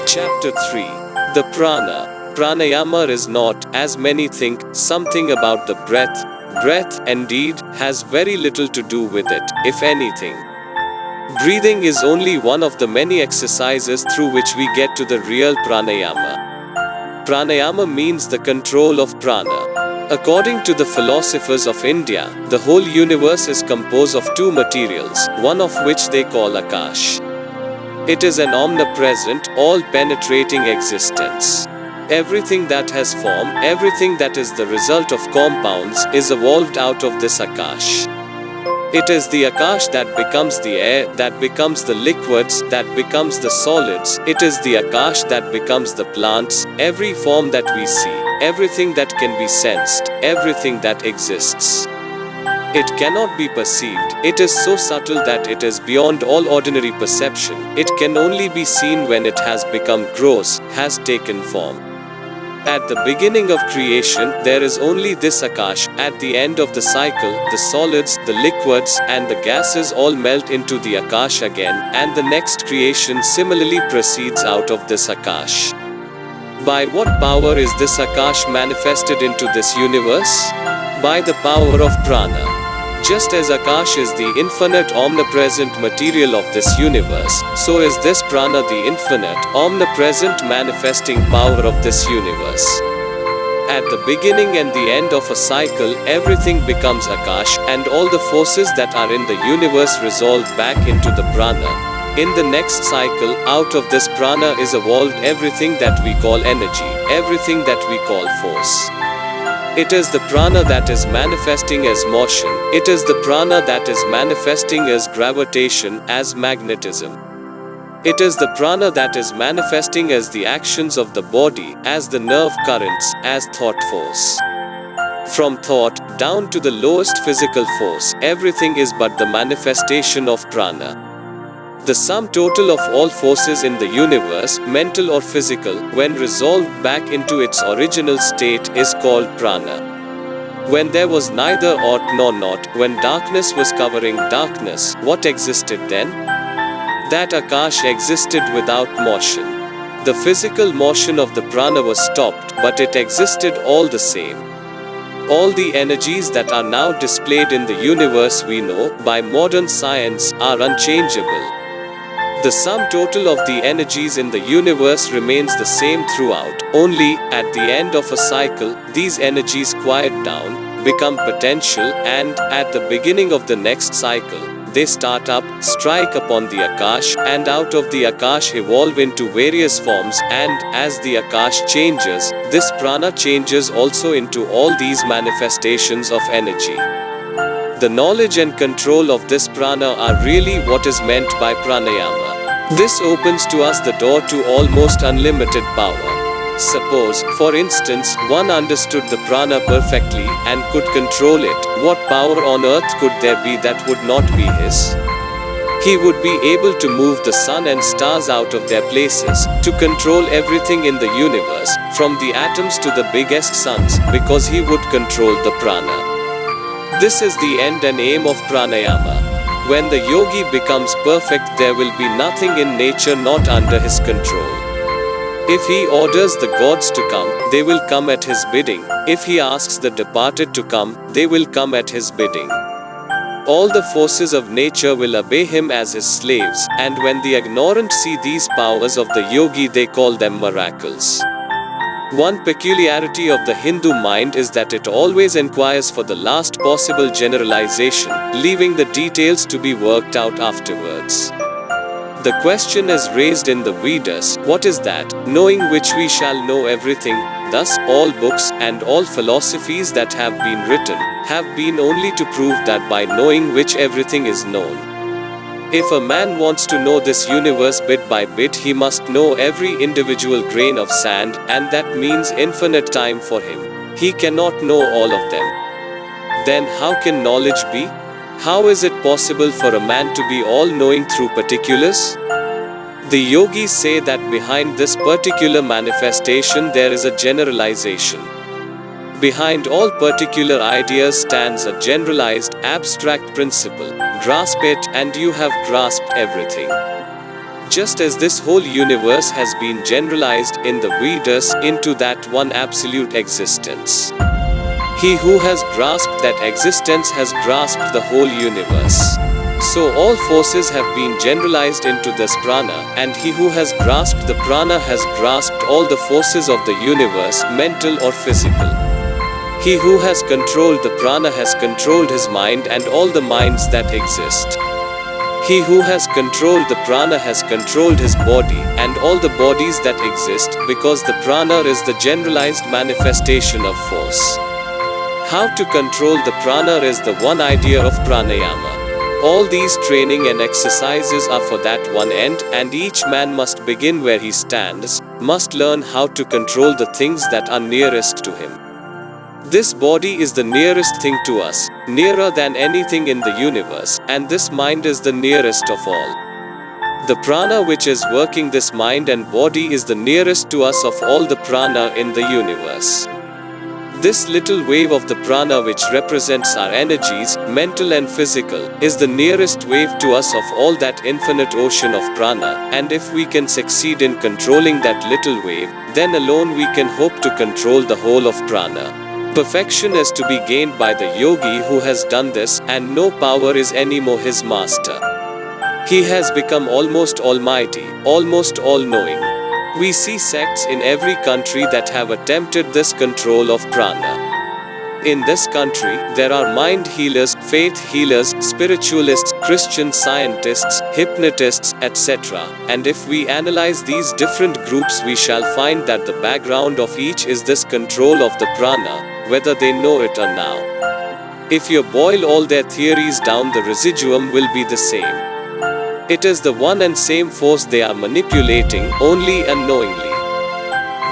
Chapter 3. The Prana. Pranayama is not, as many think, something about the breath. Breath, indeed, has very little to do with it, if anything. Breathing is only one of the many exercises through which we get to the real pranayama. Pranayama means the control of prana. According to the philosophers of India, the whole universe is composed of two materials, one of which they call Akash. It is an omnipresent, all-penetrating existence. Everything that has form, everything that is the result of compounds, is evolved out of this Akash. It is the Akash that becomes the air, that becomes the liquids, that becomes the solids. It is the Akash that becomes the plants, every form that we see, everything that can be sensed, everything that exists. It cannot be perceived. It is so subtle that it is beyond all ordinary perception. It can only be seen when it has become gross, has taken form. At the beginning of creation, there is only this Akash. At the end of the cycle, the solids, the liquids, and the gases all melt into the Akash again, and the next creation similarly proceeds out of this Akash. By what power is this Akash manifested into this universe? By the power of prana. Just as Akash is the infinite omnipresent material of this universe, so is this prana the infinite, omnipresent manifesting power of this universe. At the beginning and the end of a cycle, everything becomes Akash, and all the forces that are in the universe resolve back into the prana. In the next cycle, out of this prana is evolved everything that we call energy, everything that we call force. It is the prana that is manifesting as motion. It is the prana that is manifesting as gravitation, as magnetism. It is the prana that is manifesting as the actions of the body, as the nerve currents, as thought force. From thought, down to the lowest physical force, everything is but the manifestation of prana. The sum total of all forces in the universe, mental or physical, when resolved back into its original state, is called prana. When there was neither ought nor not, when darkness was covering darkness, what existed then? That Akash existed without motion. The physical motion of the prana was stopped, but it existed all the same. All the energies that are now displayed in the universe we know, by modern science, are unchangeable. The sum total of the energies in the universe remains the same throughout, only, at the end of a cycle, these energies quiet down, become potential, and, at the beginning of the next cycle, they start up, strike upon the Akash, and out of the Akash evolve into various forms, and, as the Akash changes, this prana changes also into all these manifestations of energy. The knowledge and control of this prana are really what is meant by pranayama. This opens to us the door to almost unlimited power. Suppose, for instance, one understood the prana perfectly and could control it. What power on earth could there be that would not be his? He would be able to move the sun and stars out of their places, to control everything in the universe, from the atoms to the biggest suns, because he would control the prana. This is the end and aim of pranayama. When the yogi becomes perfect, there will be nothing in nature not under his control. If he orders the gods to come, they will come at his bidding. If he asks the departed to come, they will come at his bidding. All the forces of nature will obey him as his slaves, and when the ignorant see these powers of the yogi, they call them miracles. One peculiarity of the Hindu mind is that it always inquires for the last possible generalization, leaving the details to be worked out afterwards. The question is raised in the Vedas, what is that, knowing which we shall know everything? Thus, all books and all philosophies that have been written have been only to prove that by knowing which everything is known. If a man wants to know this universe bit by bit, he must know every individual grain of sand, and that means infinite time for him. He cannot know all of them. Then how can knowledge be? How is it possible for a man to be all-knowing through particulars? The yogis say that behind this particular manifestation there is a generalization. Behind all particular ideas stands a generalized, abstract principle. Grasp it, and you have grasped everything. Just as this whole universe has been generalized in the Vedas into that one absolute existence. He who has grasped that existence has grasped the whole universe. So all forces have been generalized into this prana, and he who has grasped the prana has grasped all the forces of the universe, mental or physical. He who has controlled the prana has controlled his mind and all the minds that exist. He who has controlled the prana has controlled his body and all the bodies that exist, because the prana is the generalized manifestation of force. How to control the prana is the one idea of pranayama. All these training and exercises are for that one end, and each man must begin where he stands, must learn how to control the things that are nearest to him. This body is the nearest thing to us, nearer than anything in the universe, and this mind is the nearest of all. The prana which is working this mind and body is the nearest to us of all the prana in the universe. This little wave of the prana which represents our energies, mental and physical, is the nearest wave to us of all that infinite ocean of prana, and if we can succeed in controlling that little wave, then alone we can hope to control the whole of prana. Perfection is to be gained by the yogi who has done this, and no power is anymore his master. He has become almost almighty, almost all-knowing. We see sects in every country that have attempted this control of prana. In this country, there are mind healers, faith healers, spiritualists, Christian scientists, hypnotists, etc. And if we analyze these different groups, we shall find that the background of each is this control of the prana, whether they know it or now. If you boil all their theories down, the residuum will be the same. It is the one and same force they are manipulating, only unknowingly.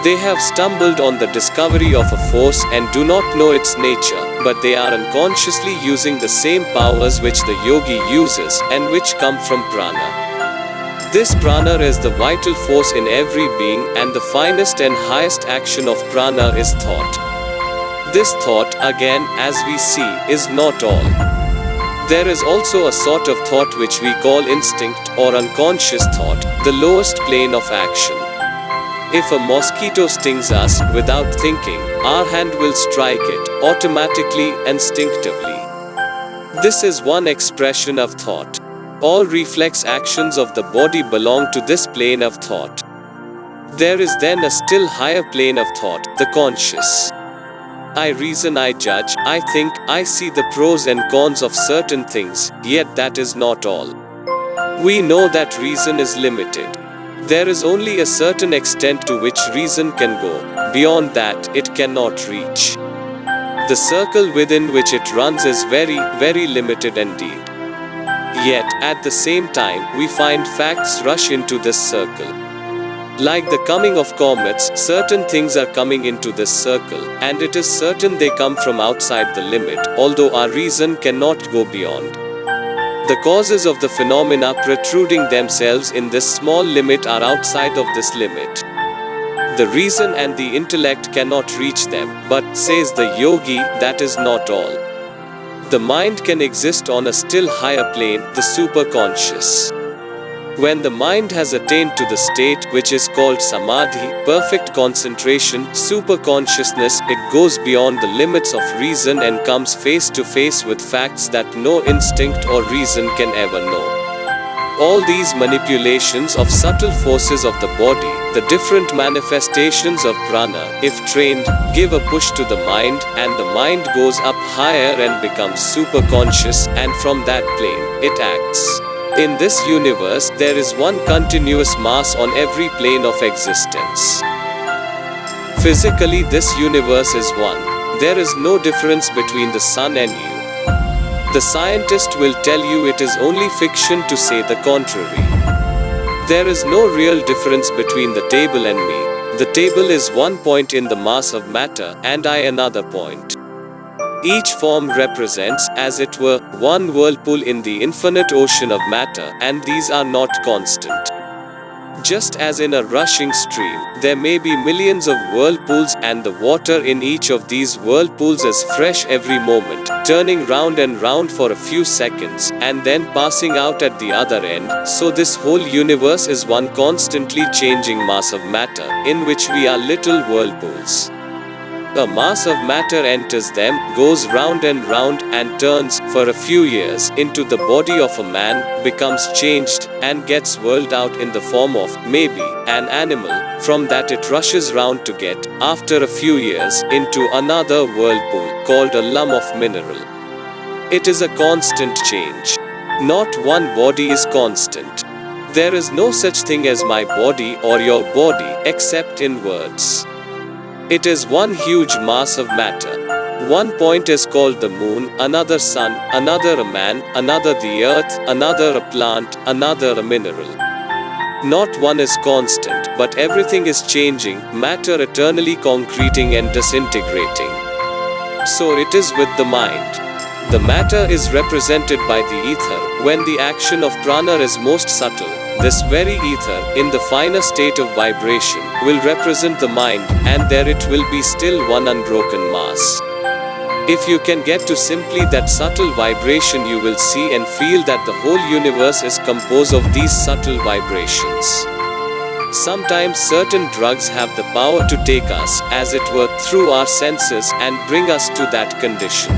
They have stumbled on the discovery of a force and do not know its nature, but they are unconsciously using the same powers which the yogi uses and which come from prana. This prana is the vital force in every being, and the finest and highest action of prana is thought. This thought, again, as we see, is not all. There is also a sort of thought which we call instinct or unconscious thought, the lowest plane of action. If a mosquito stings us without thinking, our hand will strike it, automatically, instinctively. This is one expression of thought. All reflex actions of the body belong to this plane of thought. There is then a still higher plane of thought, the conscious. I reason, I judge, I think, I see the pros and cons of certain things, yet that is not all. We know that reason is limited. There is only a certain extent to which reason can go, beyond that, it cannot reach. The circle within which it runs is very, very limited indeed. Yet, at the same time, we find facts rush into this circle. Like the coming of comets, certain things are coming into this circle, and it is certain they come from outside the limit, although our reason cannot go beyond. The causes of the phenomena protruding themselves in this small limit are outside of this limit. The reason and the intellect cannot reach them, but, says the yogi, that is not all. The mind can exist on a still higher plane, the superconscious. When the mind has attained to the state which is called samadhi, perfect concentration, superconsciousness, it goes beyond the limits of reason and comes face to face with facts that no instinct or reason can ever know. All these manipulations of subtle forces of the body, the different manifestations of prana, if trained, give a push to the mind, and the mind goes up higher and becomes superconscious, and from that plane, it acts. In this universe, there is one continuous mass on every plane of existence. Physically, this universe is one. There is no difference between the sun and you. The scientist will tell you it is only fiction to say the contrary. There is no real difference between the table and me. The table is one point in the mass of matter, and I another point. Each form represents, as it were, one whirlpool in the infinite ocean of matter, and these are not constant. Just as in a rushing stream, there may be millions of whirlpools and the water in each of these whirlpools is fresh every moment, turning round and round for a few seconds, and then passing out at the other end, so this whole universe is one constantly changing mass of matter, in which we are little whirlpools. A mass of matter enters them, goes round and turns, for a few years, into the body of a man, becomes changed, and gets whirled out in the form of, maybe, an animal. From that it rushes round to get, after a few years, into another whirlpool, called a lump of mineral. It is a constant change. Not one body is constant. There is no such thing as my body or your body, except in words. It is one huge mass of matter. One point is called the moon, another sun, another a man, another the earth, another a plant, another a mineral. Not one is constant, but everything is changing, matter eternally concreting and disintegrating. So it is with the mind. The matter is represented by the ether. When the action of prana is most subtle, this very ether, in the finer state of vibration, will represent the mind, and there it will be still one unbroken mass. If you can get to simply that subtle vibration, you will see and feel that the whole universe is composed of these subtle vibrations. Sometimes certain drugs have the power to take us, as it were, through our senses and bring us to that condition.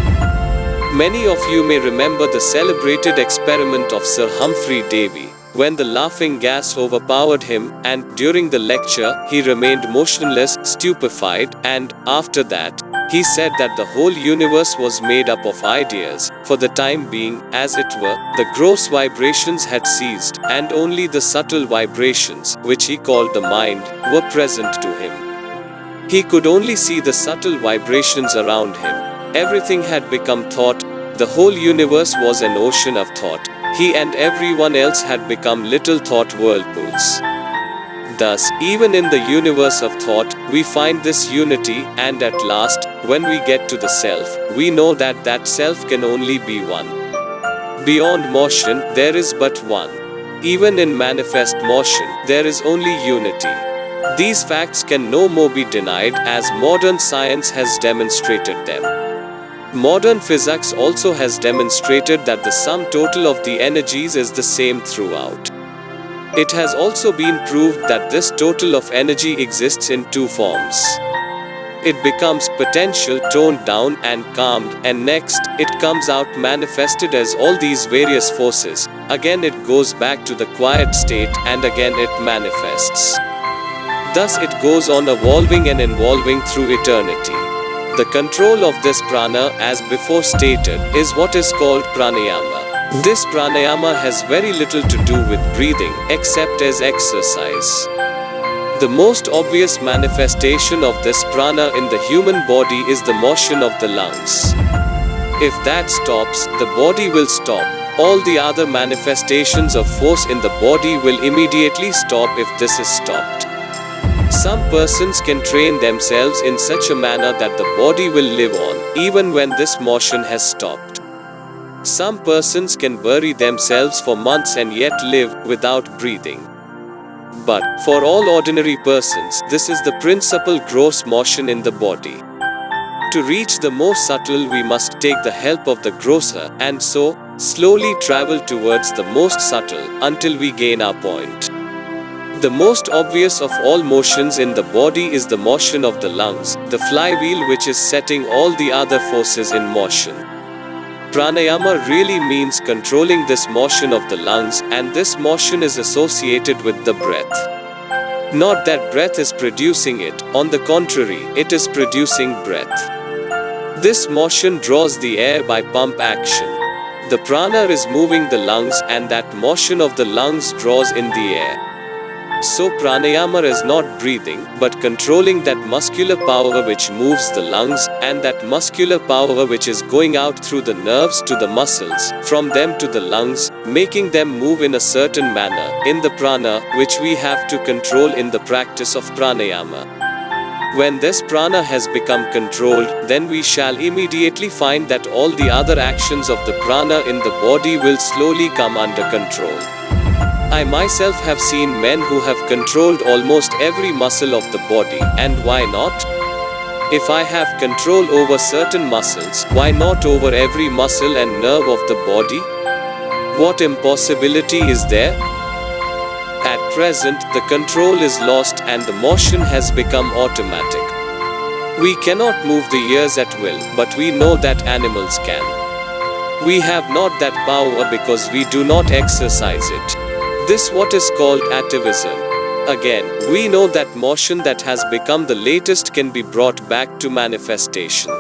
Many of you may remember the celebrated experiment of Sir Humphrey Davy, when the laughing gas overpowered him, and during the lecture, he remained motionless, stupefied, and, after that, he said that the whole universe was made up of ideas. For the time being, as it were, the gross vibrations had ceased, and only the subtle vibrations, which he called the mind, were present to him. He could only see the subtle vibrations around him. Everything had become thought. The whole universe was an ocean of thought. He and everyone else had become little thought whirlpools. Thus, even in the universe of thought, we find this unity, and at last, when we get to the self, we know that that self can only be one. Beyond motion, there is but one. Even in manifest motion, there is only unity. These facts can no more be denied, as modern science has demonstrated them. Modern physics also has demonstrated that the sum total of the energies is the same throughout. It has also been proved that this total of energy exists in two forms. It becomes potential, toned down and calmed, and next, it comes out manifested as all these various forces. Again it goes back to the quiet state, and again it manifests. Thus it goes on evolving and evolving through eternity. The control of this prana, as before stated, is what is called pranayama. This pranayama has very little to do with breathing, except as exercise. The most obvious manifestation of this prana in the human body is the motion of the lungs. If that stops, the body will stop. All the other manifestations of force in the body will immediately stop if this is stopped. Some persons can train themselves in such a manner that the body will live on, even when this motion has stopped. Some persons can bury themselves for months and yet live without breathing. But, for all ordinary persons, this is the principal gross motion in the body. To reach the more subtle, we must take the help of the grosser, and so, slowly travel towards the most subtle, until we gain our point. The most obvious of all motions in the body is the motion of the lungs, the flywheel which is setting all the other forces in motion. Pranayama really means controlling this motion of the lungs, and this motion is associated with the breath. Not that breath is producing it, on the contrary, it is producing breath. This motion draws the air by pump action. The prana is moving the lungs, and that motion of the lungs draws in the air. So pranayama is not breathing, but controlling that muscular power which moves the lungs, and that muscular power which is going out through the nerves to the muscles, from them to the lungs, making them move in a certain manner, in the prana, which we have to control in the practice of pranayama. When this prana has become controlled, then we shall immediately find that all the other actions of the prana in the body will slowly come under control. I myself have seen men who have controlled almost every muscle of the body, and why not? If I have control over certain muscles, why not over every muscle and nerve of the body? What impossibility is there? At present, the control is lost and the motion has become automatic. We cannot move the ears at will, but we know that animals can. We have not that power because we do not exercise it. This what is called atavism. Again, we know that motion that has become the latest can be brought back to manifestation.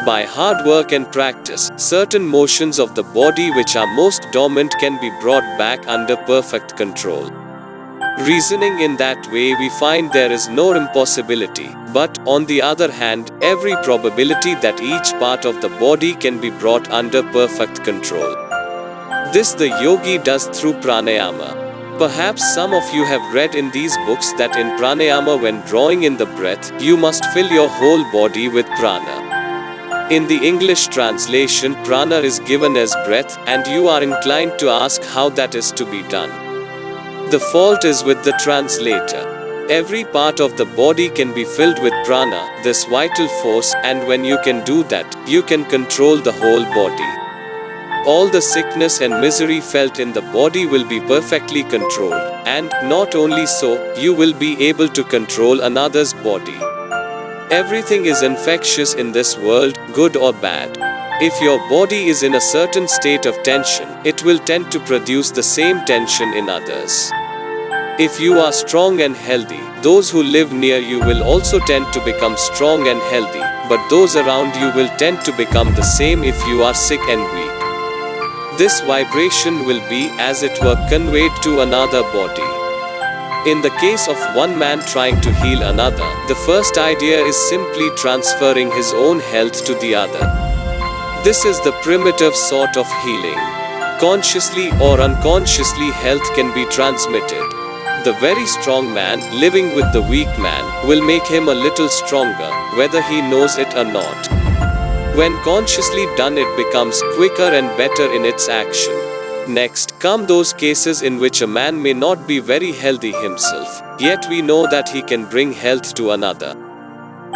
By hard work and practice, certain motions of the body which are most dormant can be brought back under perfect control. Reasoning in that way, we find there is no impossibility, but, on the other hand, every probability that each part of the body can be brought under perfect control. This the yogi does through pranayama. Perhaps some of you have read in these books that in pranayama, when drawing in the breath, you must fill your whole body with prana. In the English translation, prana is given as breath, and you are inclined to ask how that is to be done. The fault is with the translator. Every part of the body can be filled with prana, this vital force, and when you can do that, you can control the whole body. All the sickness and misery felt in the body will be perfectly controlled, and, not only so, you will be able to control another's body. Everything is infectious in this world, good or bad. If your body is in a certain state of tension, it will tend to produce the same tension in others. If you are strong and healthy, those who live near you will also tend to become strong and healthy, but those around you will tend to become the same if you are sick and weak. This vibration will be, as it were, conveyed to another body. In the case of one man trying to heal another, the first idea is simply transferring his own health to the other. This is the primitive sort of healing. Consciously or unconsciously, health can be transmitted. The very strong man, living with the weak man, will make him a little stronger, whether he knows it or not. When consciously done, it becomes quicker and better in its action. Next come those cases in which a man may not be very healthy himself, yet we know that he can bring health to another.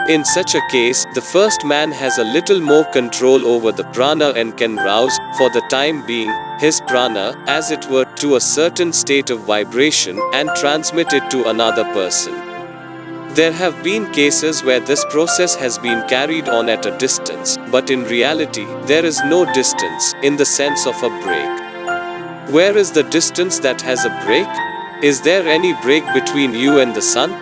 In such a case, the first man has a little more control over the prana and can rouse, for the time being, his prana, as it were, to a certain state of vibration and transmit it to another person. There have been cases where this process has been carried on at a distance, but in reality, there is no distance, in the sense of a break. Where is the distance that has a break? Is there any break between you and the sun?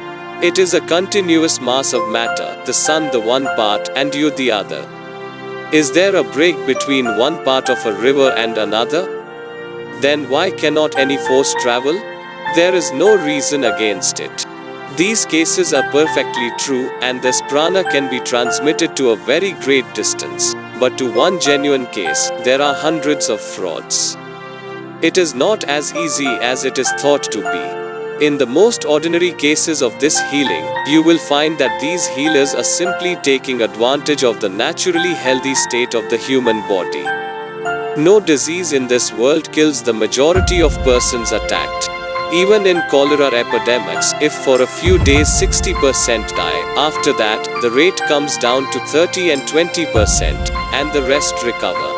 It is a continuous mass of matter, the sun the one part, and you the other. Is there a break between one part of a river and another? Then why cannot any force travel? There is no reason against it. These cases are perfectly true, and this prana can be transmitted to a very great distance. But to one genuine case, there are hundreds of frauds. It is not as easy as it is thought to be. In the most ordinary cases of this healing, you will find that these healers are simply taking advantage of the naturally healthy state of the human body. No disease in this world kills the majority of persons attacked. Even in cholera epidemics, if for a few days 60% die, after that, the rate comes down to 30 and 20%, and the rest recover.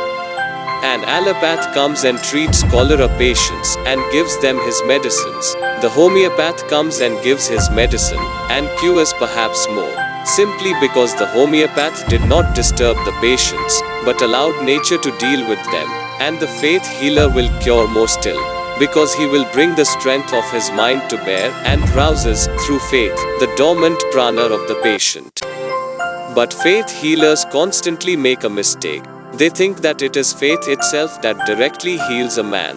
An allopath comes and treats cholera patients and gives them his medicines. The homeopath comes and gives his medicine and cures perhaps more, simply because the homeopath did not disturb the patients, but allowed nature to deal with them. And the faith healer will cure more still, because he will bring the strength of his mind to bear and rouses, through faith, the dormant prana of the patient. But faith healers constantly make a mistake. They think that it is faith itself that directly heals a man.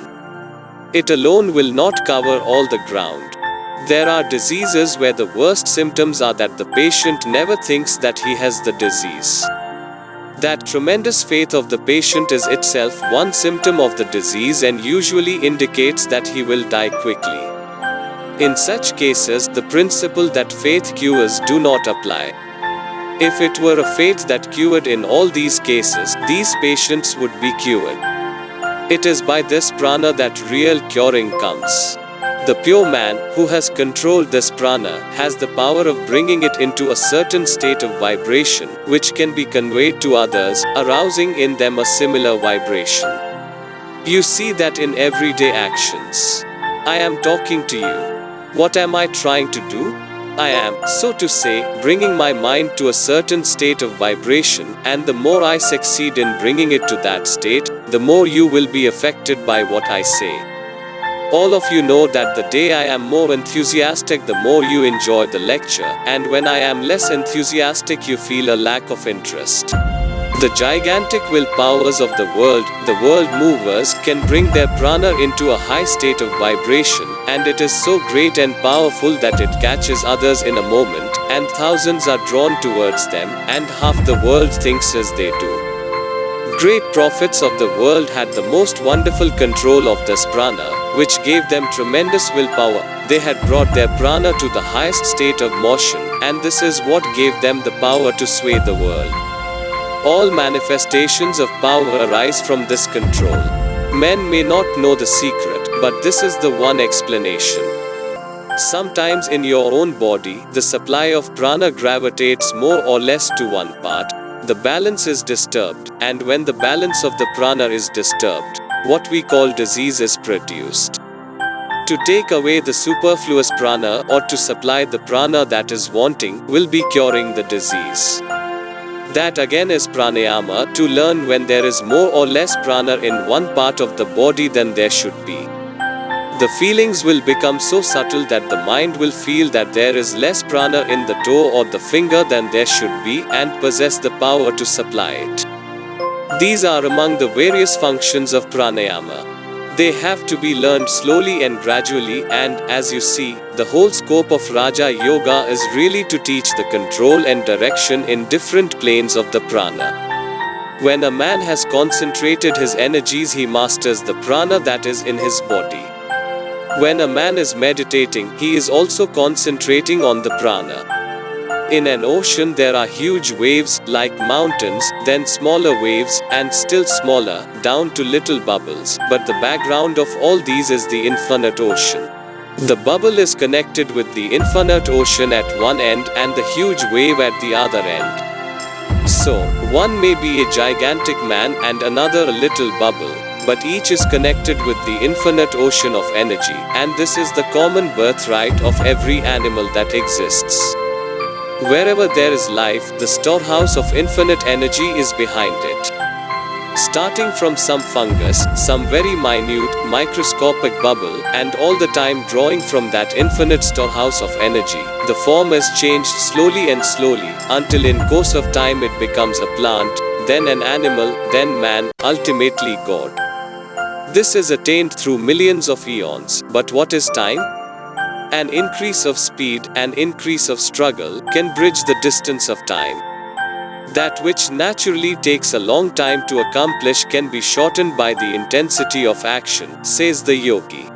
It alone will not cover all the ground. There are diseases where the worst symptoms are that the patient never thinks that he has the disease. That tremendous faith of the patient is itself one symptom of the disease and usually indicates that he will die quickly. In such cases, the principle that faith cures do not apply. If it were a faith that cured in all these cases, these patients would be cured. It is by this prana that real curing comes. The pure man, who has controlled this prana, has the power of bringing it into a certain state of vibration, which can be conveyed to others, arousing in them a similar vibration. You see that in everyday actions. I am talking to you. What am I trying to do? I am, so to say, bringing my mind to a certain state of vibration, and the more I succeed in bringing it to that state, the more you will be affected by what I say. All of you know that the day I am more enthusiastic, the more you enjoy the lecture, and when I am less enthusiastic, you feel a lack of interest. The gigantic will powers of the world movers, can bring their prana into a high state of vibration, and it is so great and powerful that it catches others in a moment, and thousands are drawn towards them, and half the world thinks as they do. Great prophets of the world had the most wonderful control of this prana, which gave them tremendous willpower. They had brought their prana to the highest state of motion, and this is what gave them the power to sway the world. All manifestations of power arise from this control. Men may not know the secret, but this is the one explanation. Sometimes in your own body, the supply of prana gravitates more or less to one part. The balance is disturbed, and when the balance of the prana is disturbed, what we call disease is produced. To take away the superfluous prana or to supply the prana that is wanting will be curing the disease. That again is pranayama, to learn when there is more or less prana in one part of the body than there should be. The feelings will become so subtle that the mind will feel that there is less prana in the toe or the finger than there should be, and possess the power to supply it. These are among the various functions of pranayama. They have to be learned slowly and gradually, and as you see, the whole scope of Raja Yoga is really to teach the control and direction in different planes of the prana. When a man has concentrated his energies, he masters the prana that is in his body. When a man is meditating, he is also concentrating on the prana. In an ocean there are huge waves, like mountains, then smaller waves, and still smaller, down to little bubbles, but the background of all these is the infinite ocean. The bubble is connected with the infinite ocean at one end and the huge wave at the other end. So, one may be a gigantic man and another a little bubble, but each is connected with the infinite ocean of energy, and this is the common birthright of every animal that exists. Wherever there is life, the storehouse of infinite energy is behind it. Starting from some fungus, some very minute, microscopic bubble, and all the time drawing from that infinite storehouse of energy, the form is changed slowly and slowly, until in course of time it becomes a plant, then an animal, then man, ultimately God. This is attained through millions of eons, but what is time? An increase of speed, an increase of struggle, can bridge the distance of time. That which naturally takes a long time to accomplish can be shortened by the intensity of action, says the yogi.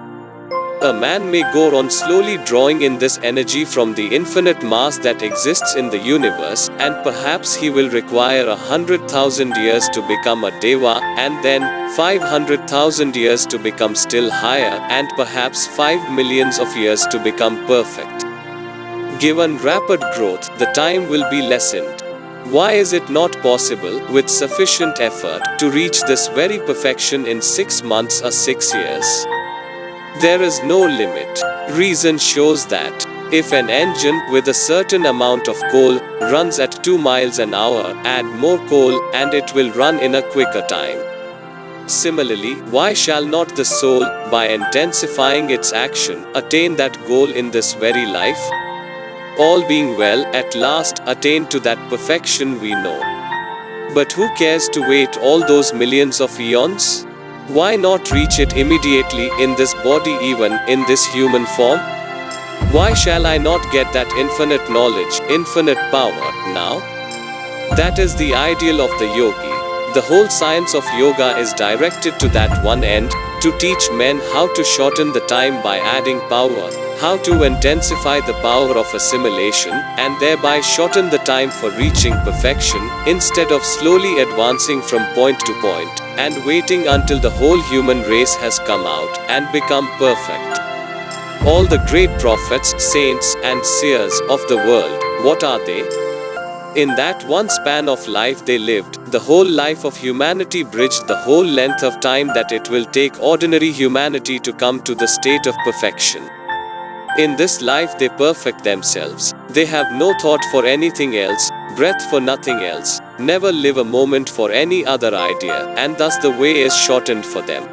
A man may go on slowly drawing in this energy from the infinite mass that exists in the universe, and perhaps he will require 100,000 years to become a deva, and then 500,000 years to become still higher, and perhaps 5 millions of years to become perfect. Given rapid growth, the time will be lessened. Why is it not possible, with sufficient effort, to reach this very perfection in 6 months or 6 years? There is no limit. Reason shows that if an engine with a certain amount of coal runs at 2 miles an hour, add more coal and it will run in a quicker time. Similarly, why shall not the soul, by intensifying its action, attain that goal in this very life? All being well, at last attain to that perfection we know. But who cares to wait all those millions of eons? Why not reach it immediately in this body, even in this human form? Why shall I not get that infinite knowledge, infinite power, now? That is the ideal of the yogi. The whole science of yoga is directed to that one end, to teach men how to shorten the time by adding power, how to intensify the power of assimilation, and thereby shorten the time for reaching perfection, instead of slowly advancing from point to point, and waiting until the whole human race has come out and become perfect. All the great prophets, saints, and seers of the world, what are they? In that one span of life they lived, the whole life of humanity bridged the whole length of time that it will take ordinary humanity to come to the state of perfection. In this life they perfect themselves. They have no thought for anything else, breath for nothing else, never live a moment for any other idea, and thus the way is shortened for them.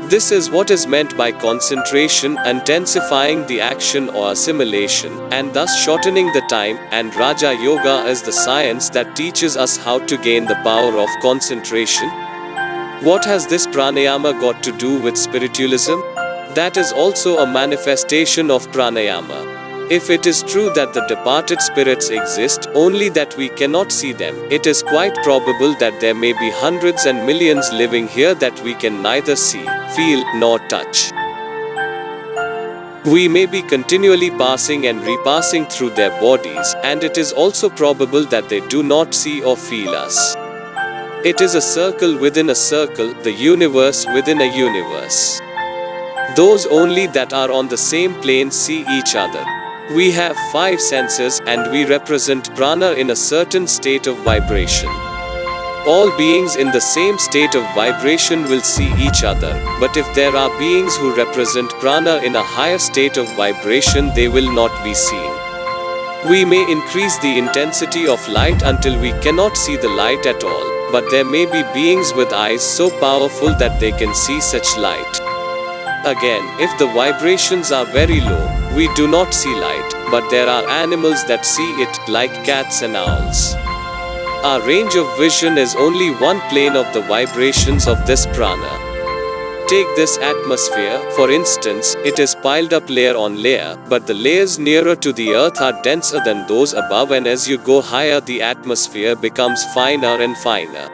This is what is meant by concentration, intensifying the action or assimilation, and thus shortening the time, and Raja Yoga is the science that teaches us how to gain the power of concentration. What has this pranayama got to do with spiritualism? That is also a manifestation of pranayama. If it is true that the departed spirits exist, only that we cannot see them, it is quite probable that there may be hundreds and millions living here that we can neither see, feel, nor touch. We may be continually passing and repassing through their bodies, and it is also probable that they do not see or feel us. It is a circle within a circle, the universe within a universe. Those only that are on the same plane see each other. We have 5 senses, and we represent prana in a certain state of vibration. All beings in the same state of vibration will see each other, but if there are beings who represent prana in a higher state of vibration, they will not be seen. We may increase the intensity of light until we cannot see the light at all, but there may be beings with eyes so powerful that they can see such light. Again, if the vibrations are very low, we do not see light, but there are animals that see it, like cats and owls. Our range of vision is only one plane of the vibrations of this prana. Take this atmosphere, for instance, it is piled up layer on layer, but the layers nearer to the earth are denser than those above, and as you go higher the atmosphere becomes finer and finer.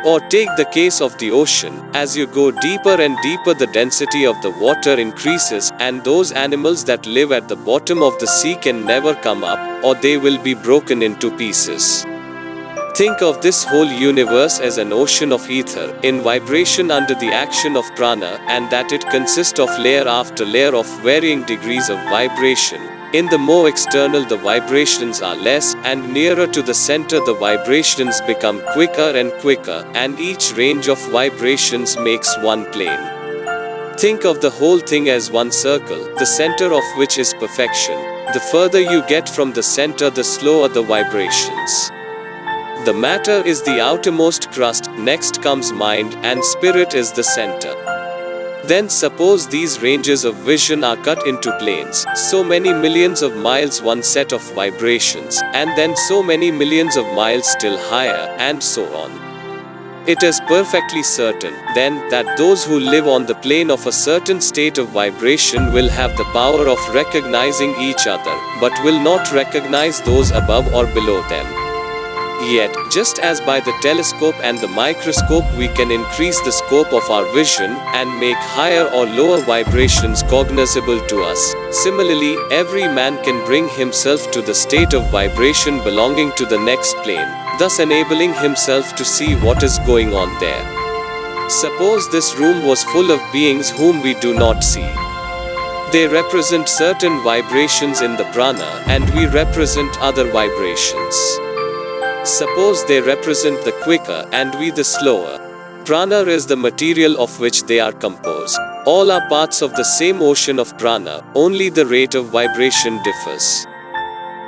Or take the case of the ocean, as you go deeper and deeper the density of the water increases, and those animals that live at the bottom of the sea can never come up, or they will be broken into pieces. Think of this whole universe as an ocean of ether, in vibration under the action of prana, and that it consists of layer after layer of varying degrees of vibration. In the more external the vibrations are less, and nearer to the center the vibrations become quicker and quicker, and each range of vibrations makes one plane. Think of the whole thing as one circle, the center of which is perfection. The further you get from the center, the slower the vibrations. The matter is the outermost crust, next comes mind, and spirit is the center. Then suppose these ranges of vision are cut into planes, so many millions of miles one set of vibrations, and then so many millions of miles still higher, and so on. It is perfectly certain, then, that those who live on the plane of a certain state of vibration will have the power of recognizing each other, but will not recognize those above or below them. Yet, just as by the telescope and the microscope we can increase the scope of our vision and make higher or lower vibrations cognizable to us, similarly, every man can bring himself to the state of vibration belonging to the next plane, thus enabling himself to see what is going on there. Suppose this room was full of beings whom we do not see. They represent certain vibrations in the prana, and we represent other vibrations. Suppose they represent the quicker and we the slower. Prana is the material of which they are composed. All are parts of the same ocean of prana, only the rate of vibration differs.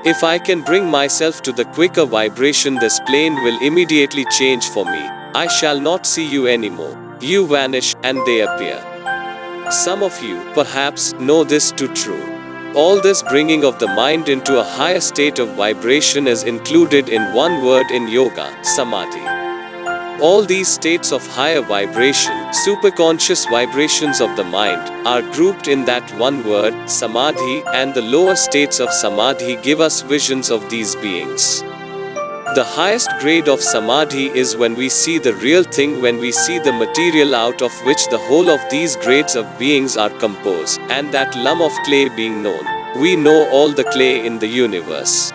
If I can bring myself to the quicker vibration, this plane will immediately change for me. I shall not see you anymore. You vanish, and they appear. Some of you, perhaps, know this to true. All this bringing of the mind into a higher state of vibration is included in one word in yoga, samadhi. All these states of higher vibration, superconscious vibrations of the mind, are grouped in that one word, samadhi, and the lower states of samadhi give us visions of these beings. The highest grade of samadhi is when we see the real thing, when we see the material out of which the whole of these grades of beings are composed, and that lump of clay being known. We know all the clay in the universe.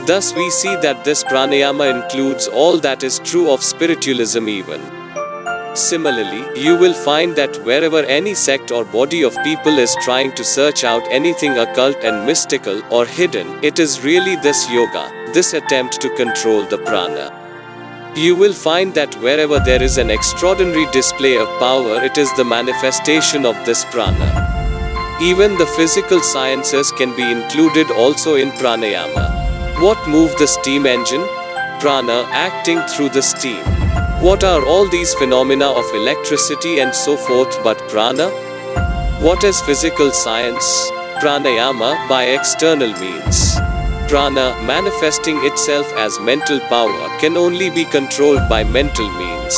Thus we see that this pranayama includes all that is true of spiritualism even. Similarly, you will find that wherever any sect or body of people is trying to search out anything occult and mystical or hidden, it is really this yoga, this attempt to control the prana. You will find that wherever there is an extraordinary display of power, it is the manifestation of this prana. Even the physical sciences can be included also in pranayama. What moves the steam engine? Prana acting through the steam. What are all these phenomena of electricity and so forth but prana? What is physical science? Pranayama by external means. Prana, manifesting itself as mental power, can only be controlled by mental means.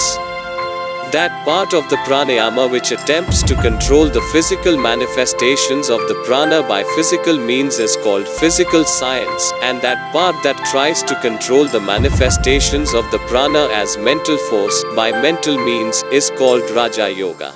That part of the pranayama which attempts to control the physical manifestations of the prana by physical means is called physical science, and that part that tries to control the manifestations of the prana as mental force by mental means is called Raja Yoga.